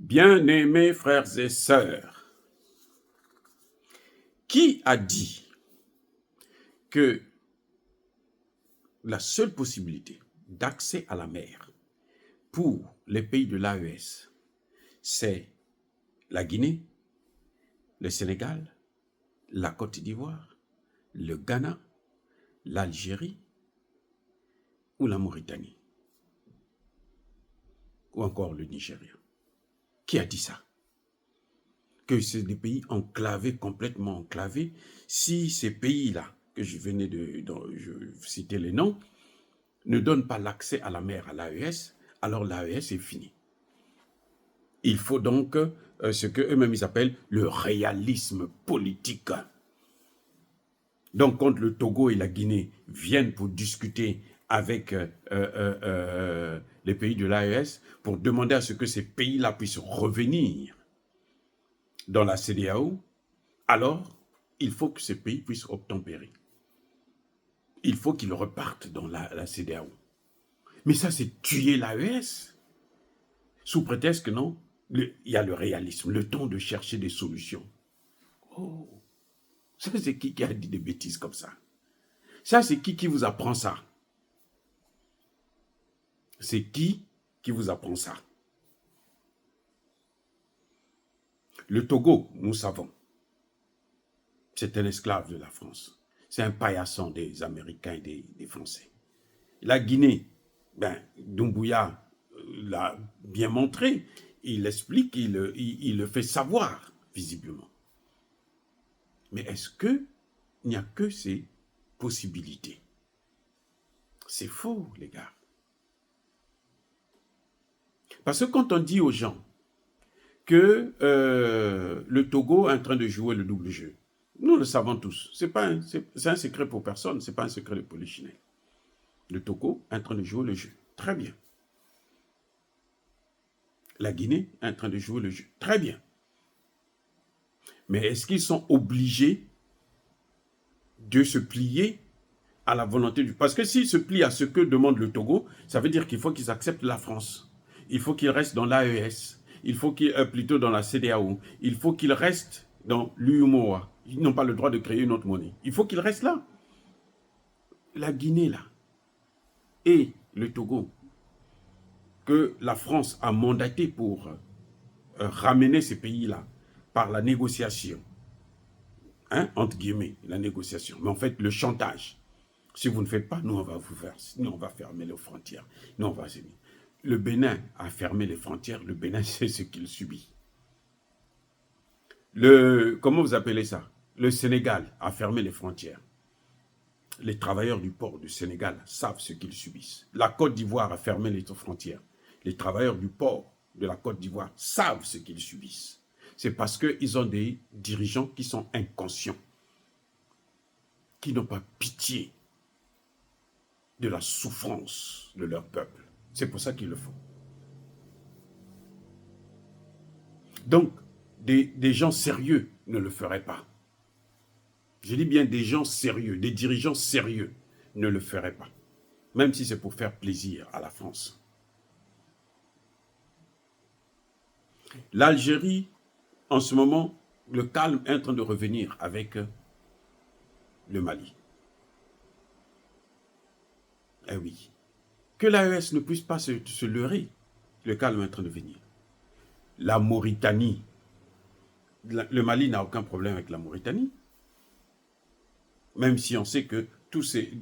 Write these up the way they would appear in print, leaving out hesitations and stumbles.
Bien-aimés frères et sœurs, qui a dit que la seule possibilité d'accès à la mer pour les pays de l'AES, c'est la Guinée, le Sénégal, la Côte d'Ivoire, le Ghana, l'Algérie ou la Mauritanie, ou encore le Nigeria? Qui a dit ça? Que c'est des pays enclavés, complètement enclavés. Si ces pays-là, que je venais de citer les noms, ne donnent pas l'accès à la mer à l'AES, alors l'AES est fini. Il faut donc ce qu'eux-mêmes ils appellent le réalisme politique. Donc, quand le Togo et la Guinée viennent pour discuter avec les pays de l'AES, pour demander à ce que ces pays-là puissent revenir dans la CEDEAO, alors il faut que ces pays puissent obtempérer. Il faut qu'ils repartent dans la CEDEAO. Mais ça, c'est tuer l'AES. Sous prétexte que non, il y a le réalisme, le temps de chercher des solutions. Oh, ça c'est qui a dit des bêtises comme ça? Ça c'est qui vous apprend ça? C'est qui vous apprend ça? Le Togo, nous savons, c'est un esclave de la France. C'est un paillasson des Américains et des Français. La Guinée, Doumbouya l'a bien montré, il explique, il le fait savoir, visiblement. Mais est-ce qu'il n'y a que ces possibilités? C'est faux, les gars. Parce que quand on dit aux gens que le Togo est en train de jouer le double jeu, nous le savons tous. C'est un secret pour personne, ce n'est pas un secret de Polichinelle. Le Togo est en train de jouer le jeu. Très bien. La Guinée est en train de jouer le jeu. Très bien. Mais est-ce qu'ils sont obligés de se plier à la volonté du... Parce que s'ils se plient à ce que demande le Togo, ça veut dire qu'il faut qu'ils acceptent la France. Il faut qu'ils restent dans l'AES. Il faut qu'ils... plutôt dans la CEDEAO. Il faut qu'ils restent dans l'UMOA. Ils n'ont pas le droit de créer une autre monnaie. Il faut qu'ils restent là. La Guinée, là, et le Togo, que la France a mandaté pour ramener ces pays-là par la négociation, hein, entre guillemets, la négociation, mais en fait le chantage. Si vous ne faites pas, nous on va vous faire, nous on va fermer les frontières. Nous on va... Le Bénin a fermé les frontières, le Bénin sait ce qu'il subit. Comment vous appelez ça? Le Sénégal a fermé les frontières. Les travailleurs du port du Sénégal savent ce qu'ils subissent. La Côte d'Ivoire a fermé les frontières. Les travailleurs du port de la Côte d'Ivoire savent ce qu'ils subissent. C'est parce qu'ils ont des dirigeants qui sont inconscients, qui n'ont pas pitié de la souffrance de leur peuple. C'est pour ça qu'ils le font. Donc, des gens sérieux ne le feraient pas. Je dis bien des gens sérieux, des dirigeants sérieux ne le feraient pas. Même si c'est pour faire plaisir à la France. L'Algérie, en ce moment, le calme est en train de revenir avec le Mali. Eh oui. Que l'AES ne puisse pas se leurrer. Le calme est en train de venir. La Mauritanie. Le Mali n'a aucun problème avec la Mauritanie. Même si on sait que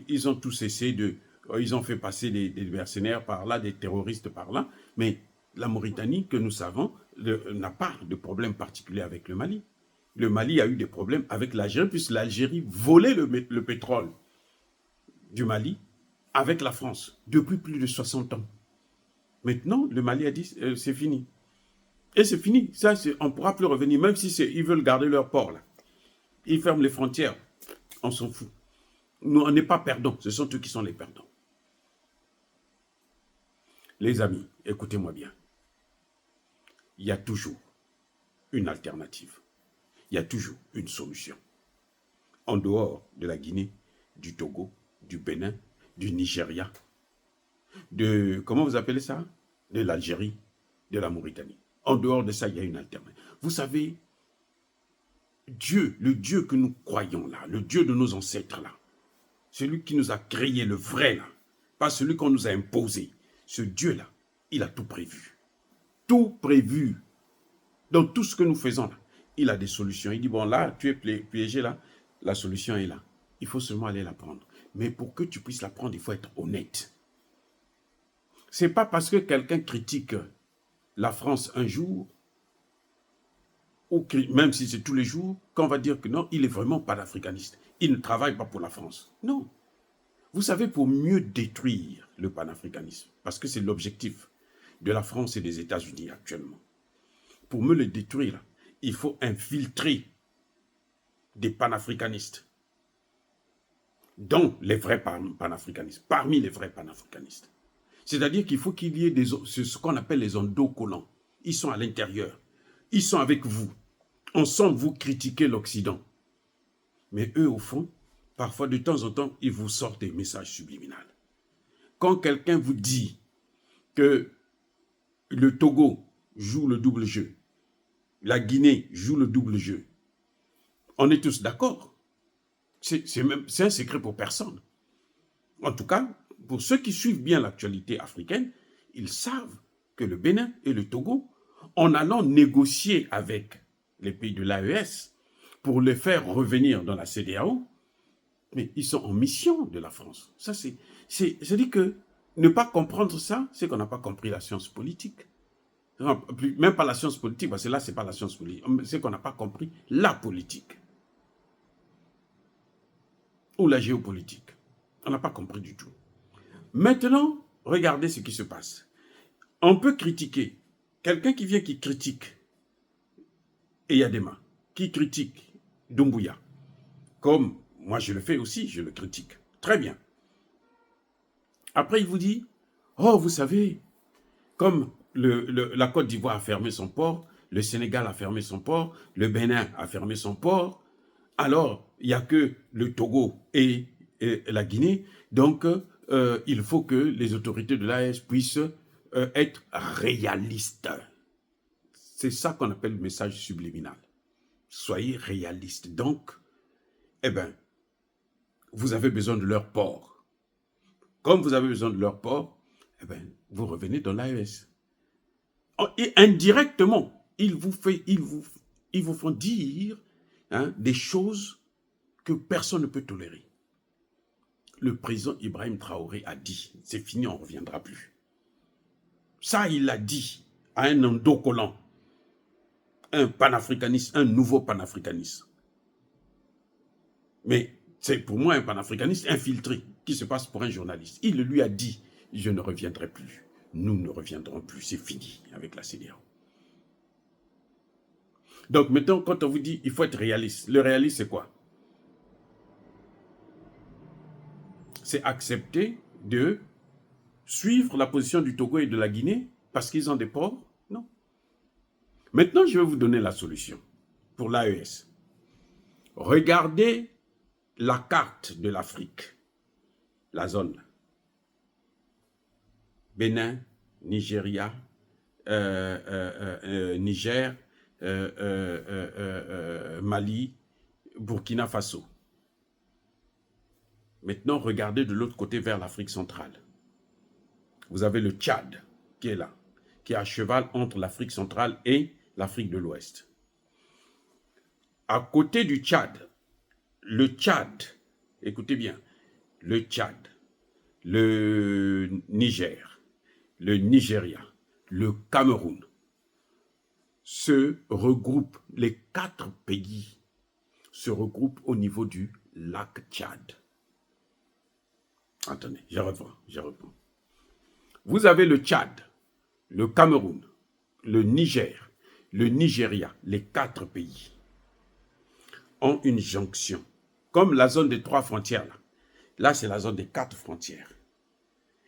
ils ont tous essayé de... Ils ont fait passer des mercenaires par là, des terroristes par là. Mais la Mauritanie, que nous savons, n'a pas de problème particulier avec le Mali. Le Mali a eu des problèmes avec l'Algérie, puisque l'Algérie volait le pétrole du Mali avec la France depuis plus de 60 ans. Maintenant, le Mali a dit c'est fini. Et c'est fini. Ça, on ne pourra plus revenir, même si ils veulent garder leur port là. Ils ferment les frontières. On s'en fout. Nous, on n'est pas perdants. Ce sont eux qui sont les perdants. Les amis, écoutez-moi bien. Il y a toujours une alternative. Il y a toujours une solution. En dehors de la Guinée, du Togo, du Bénin, du Nigeria, comment vous appelez ça? De l'Algérie, de la Mauritanie. En dehors de ça, il y a une alternative. Vous savez, Dieu, le Dieu que nous croyons là, le Dieu de nos ancêtres là, celui qui nous a créé, le vrai là, pas celui qu'on nous a imposé, ce Dieu là, il a tout prévu. Tout prévu. Dans tout ce que nous faisons là, il a des solutions. Il dit, bon là, tu es piégé là, la solution est là. Il faut seulement aller la prendre. Mais pour que tu puisses la prendre, il faut être honnête. Ce n'est pas parce que quelqu'un critique la France un jour, ou même si c'est tous les jours, qu'on va dire que non, il est vraiment panafricaniste. Il ne travaille pas pour la France. Non. Vous savez, pour mieux détruire le panafricanisme, parce que c'est l'objectif de la France et des États-Unis actuellement, pour me le détruire, il faut infiltrer des panafricanistes, dont les vrais panafricanistes, parmi les vrais panafricanistes. C'est-à-dire qu'il faut qu'il y ait ce qu'on appelle les endocollants. Ils sont à l'intérieur. Ils sont avec vous. Ensemble, vous critiquez l'Occident. Mais eux, au fond, parfois, de temps en temps, ils vous sortent des messages subliminaux. Quand quelqu'un vous dit que le Togo joue le double jeu, la Guinée joue le double jeu, on est tous d'accord. C'est un secret pour personne. En tout cas, pour ceux qui suivent bien l'actualité africaine, ils savent que le Bénin et le Togo, en allant négocier avec les pays de l'AES pour les faire revenir dans la CEDEAO, mais ils sont en mission de la France. Ça, c'est-à-dire que ne pas comprendre ça, c'est qu'on n'a pas compris la science politique. Même pas la science politique, parce que là, ce n'est pas la science politique. C'est qu'on n'a pas compris la politique. Ou la géopolitique. On n'a pas compris du tout. Maintenant, regardez ce qui se passe. On peut critiquer. Quelqu'un qui vient qui critique Eyadema, qui critique Doumbouya, comme moi je le fais aussi, je le critique. Très bien. Après, il vous dit, oh, vous savez, comme la Côte d'Ivoire a fermé son port, le Sénégal a fermé son port, le Bénin a fermé son port, alors il n'y a que le Togo et la Guinée, donc il faut que les autorités de l'AES puissent être réalistes. C'est ça qu'on appelle le message subliminal. Soyez réalistes. Donc, eh bien, vous avez besoin de leur port. Comme vous avez besoin de leur port, eh bien, vous revenez dans l'AES. Et indirectement, ils vous font dire des choses que personne ne peut tolérer. Le président Ibrahim Traoré a dit, c'est fini, on ne reviendra plus. Ça, il l'a dit à un endocollant, un panafricaniste, un nouveau panafricaniste. Mais c'est pour moi un panafricaniste infiltré qui se passe pour un journaliste. Il lui a dit, je ne reviendrai plus. Nous ne reviendrons plus, c'est fini avec la CEDEAO. Donc maintenant, quand on vous dit il faut être réaliste, le réaliste c'est quoi? C'est accepter de suivre la position du Togo et de la Guinée parce qu'ils ont des ports? Non. Maintenant, je vais vous donner la solution pour l'AES. Regardez la carte de l'Afrique, la zone. Bénin, Nigeria, Niger, Mali, Burkina Faso. Maintenant, regardez de l'autre côté vers l'Afrique centrale. Vous avez le Tchad qui est là, qui est à cheval entre l'Afrique centrale et l'Afrique de l'Ouest. À côté du Tchad, le Tchad, écoutez bien, le Tchad, le Niger, le Nigeria, le Cameroun, se regroupent, les 4 pays se regroupent au niveau du lac Tchad. Attendez, je reprends. Vous avez le Tchad, le Cameroun, le Niger, le Nigeria, les 4 pays ont une jonction. Comme la zone des 3 frontières, là c'est la zone des 4 frontières.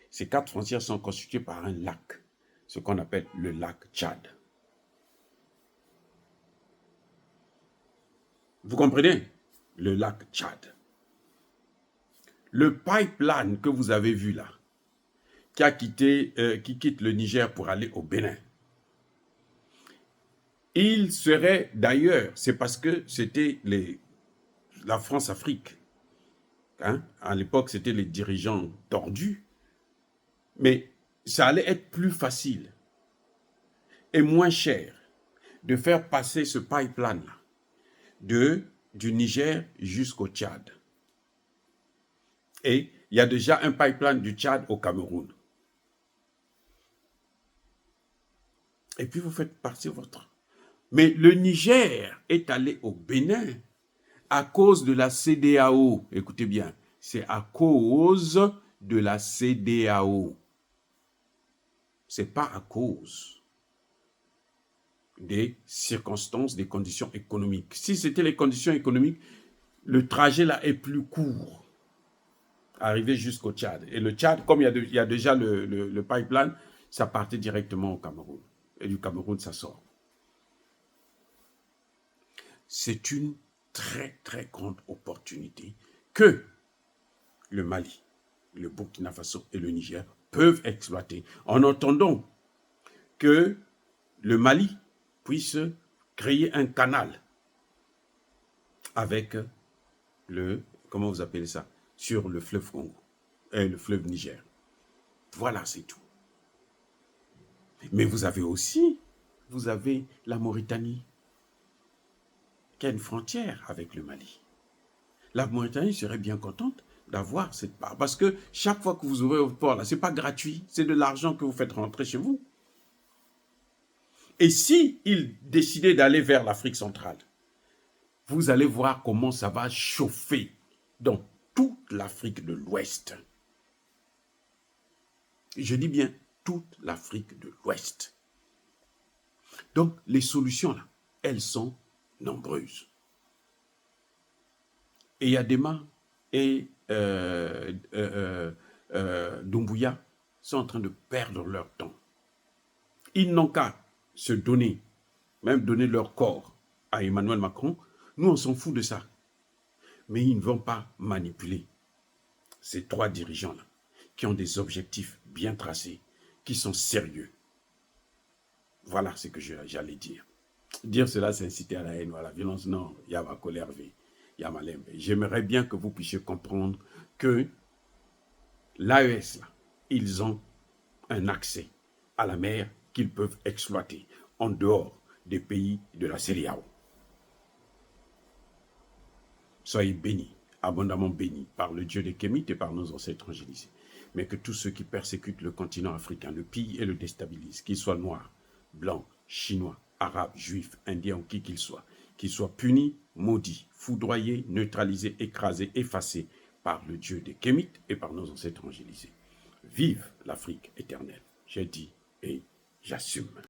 Ces 4 frontières sont constituées par un lac, ce qu'on appelle le lac Tchad. Vous comprenez? Le lac Tchad. Le pipeline que vous avez vu là, qui quitte le Niger pour aller au Bénin, Il serait d'ailleurs, c'est parce que c'était la France-Afrique. Hein? À l'époque, c'était les dirigeants tordus. Mais ça allait être plus facile et moins cher de faire passer ce pipeline-là du Niger jusqu'au Tchad. Et il y a déjà un pipeline du Tchad au Cameroun. Et puis vous faites passer votre... Mais le Niger est allé au Bénin à cause de la CEDEAO. Écoutez bien, c'est à cause de la CEDEAO. Ce n'est pas à cause des circonstances, des conditions économiques. Si c'était les conditions économiques, le trajet là est plus court, arriver jusqu'au Tchad. Et le Tchad, comme il y a déjà le pipeline, ça partait directement au Cameroun. Et du Cameroun, ça sort. C'est une très, très grande opportunité que le Mali, le Burkina Faso et le Niger peuvent exploiter en entendant que le Mali puisse créer un canal avec comment vous appelez ça, sur le fleuve Congo, le fleuve Niger. Voilà, c'est tout. Mais vous avez la Mauritanie, qui a une frontière avec le Mali. La Mauritanie serait bien contente d'avoir cette part. Parce que chaque fois que vous ouvrez votre port, là, ce n'est pas gratuit. C'est de l'argent que vous faites rentrer chez vous. Et si ils décidaient d'aller vers l'Afrique centrale, vous allez voir comment ça va chauffer dans toute l'Afrique de l'Ouest. Je dis bien toute l'Afrique de l'Ouest. Donc, les solutions, là, elles sont nombreuses. Et Yadema et Doumbouya sont en train de perdre leur temps. Ils n'ont qu'à se donner, même donner leur corps à Emmanuel Macron. Nous, on s'en fout de ça. Mais ils ne vont pas manipuler ces trois dirigeants-là, qui ont des objectifs bien tracés, qui sont sérieux. Voilà ce que j'allais dire. Dire cela, c'est inciter à la haine ou à la violence. Non, il y a ma colère, il y a ma lembe. J'aimerais bien que vous puissiez comprendre que l'AES, ils ont un accès à la mer qu'ils peuvent exploiter en dehors des pays de la CEDEAO. Soyez bénis, abondamment bénis par le Dieu des Kémites et par nos ancêtres angélisés. Mais que tous ceux qui persécutent le continent africain, le pillent et le déstabilisent, qu'ils soient noirs, blancs, chinois, arabes, juifs, indiens ou qui qu'ils soient punis, maudits, foudroyés, neutralisés, écrasés, effacés par le Dieu des Kémites et par nos ancêtres angélisés. Vive l'Afrique éternelle. J'ai dit et j'assume.